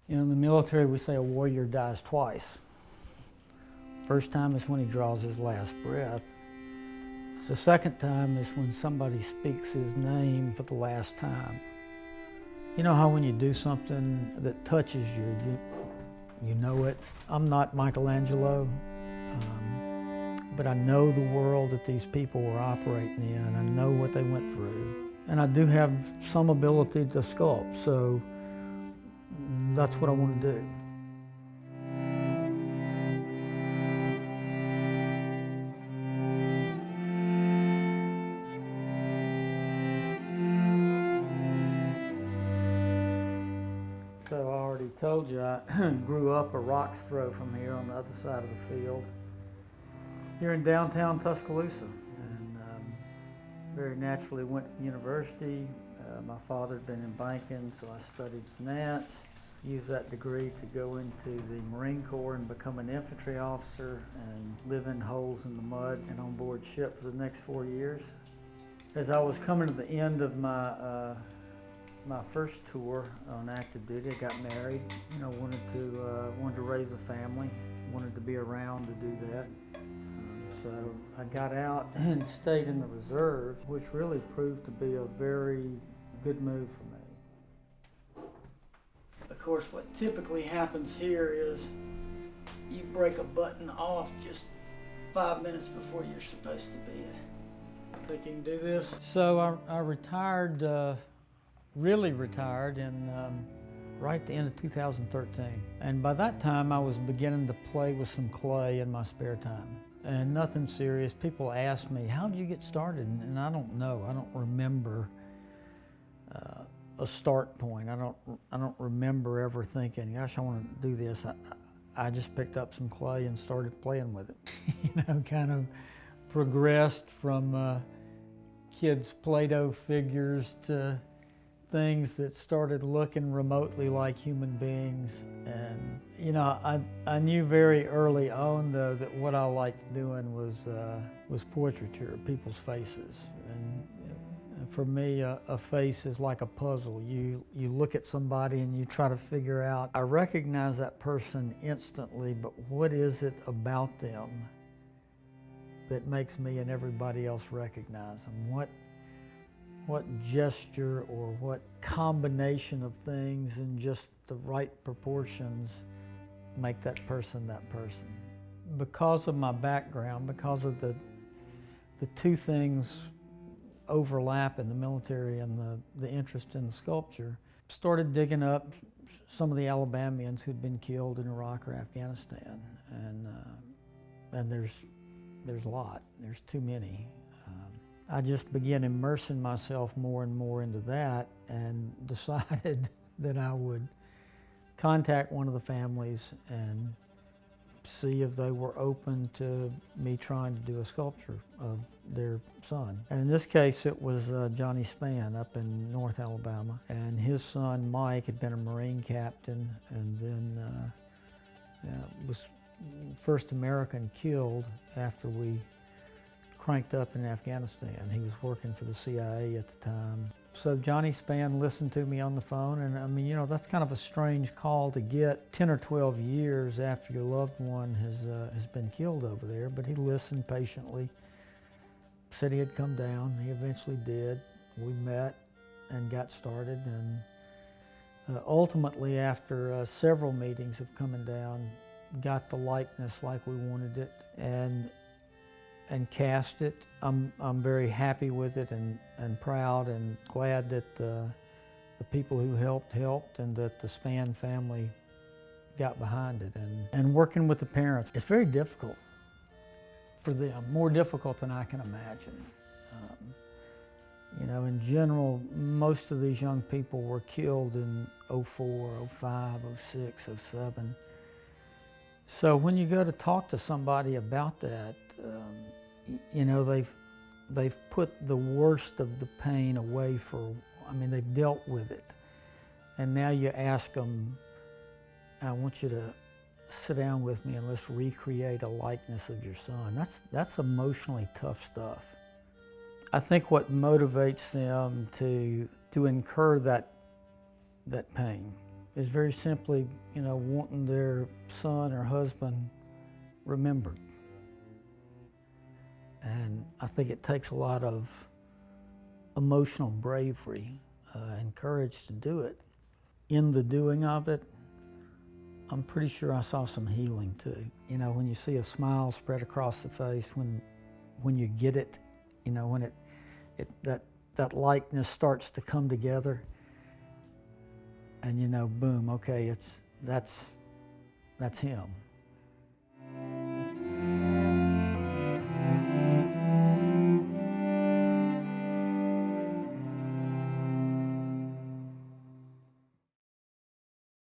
You know, in the military we say a warrior dies twice. First time is when he draws his last breath. The second time is when somebody speaks his name for the last time. You know how when you do something that touches you, you know it. I'm not Michelangelo, but I know the world that these people were operating in. I know what they went through. And I do have some ability to sculpt, so that's what I want to do. So I already told you I grew up a rock's throw from here on the other side of the field, here in downtown Tuscaloosa, and very naturally went to university. My father had been in banking, so I studied finance, used that degree to go into the Marine Corps and become an infantry officer and live in holes in the mud and on board ship for the next 4 years. As I was coming to the end of my first tour on active duty, I got married. You know, wanted to raise a family, wanted to be around to do that. So I got out and stayed in the reserve, which really proved to be a very good move for me. Of course, what typically happens here is you break a button off just 5 minutes before you're supposed to be it. I think you can do this. So I retired, really retired in right at the end of 2013. And by that time, I was beginning to play with some clay in my spare time. And nothing serious. People ask me, how did you get started? And I don't know. I don't remember a start point. I don't remember ever thinking, gosh, I want to do this. I just picked up some clay and started playing with it. You know, kind of progressed from kids' Play-Doh figures to things that started looking remotely like human beings. And you know, I knew very early on though that what I liked doing was portraiture of people's faces. And for me, a face is like a puzzle. You look at somebody and you try to figure out, I recognize that person instantly, but what is it about them that makes me and everybody else recognize them? What gesture or what combination of things in just the right proportions make that person that person. Because of my background, because of the two things overlap in the military and the interest in the sculpture, started digging up some of the Alabamians who'd been killed in Iraq or Afghanistan. And there's a lot, there's too many. I just began immersing myself more and more into that and decided that I would contact one of the families and see if they were open to me trying to do a sculpture of their son. And in this case, it was Johnny Spann up in North Alabama. And his son, Mike, had been a Marine captain and then was first American killed after we cranked up in Afghanistan. He was working for the CIA at the time. So Johnny Spann listened to me on the phone, and I mean, you know, that's kind of a strange call to get 10 or 12 years after your loved one has been killed over there, but he listened patiently, said he had come down. He eventually did. We met and got started, and ultimately, after several meetings of coming down, got the likeness like we wanted it, and cast it. I'm very happy with it and proud and glad that the people who helped, and that the Spann family got behind it. And working with the parents, it's very difficult for them, more difficult than I can imagine. You know, in general, most of these young people were killed in 04, 05, 06, 07. So when you go to talk to somebody about that, you know, they've put the worst of the pain away I mean, they've dealt with it. And now you ask them, I want you to sit down with me and let's recreate a likeness of your son. That's emotionally tough stuff. I think what motivates them to incur that pain is very simply, wanting their son or husband remembered. And I think it takes a lot of emotional bravery and courage to do it. In the doing of it, I'm pretty sure I saw some healing too. When you see a smile spread across the face, when you get it, when that likeness starts to come together, and boom, okay, that's him.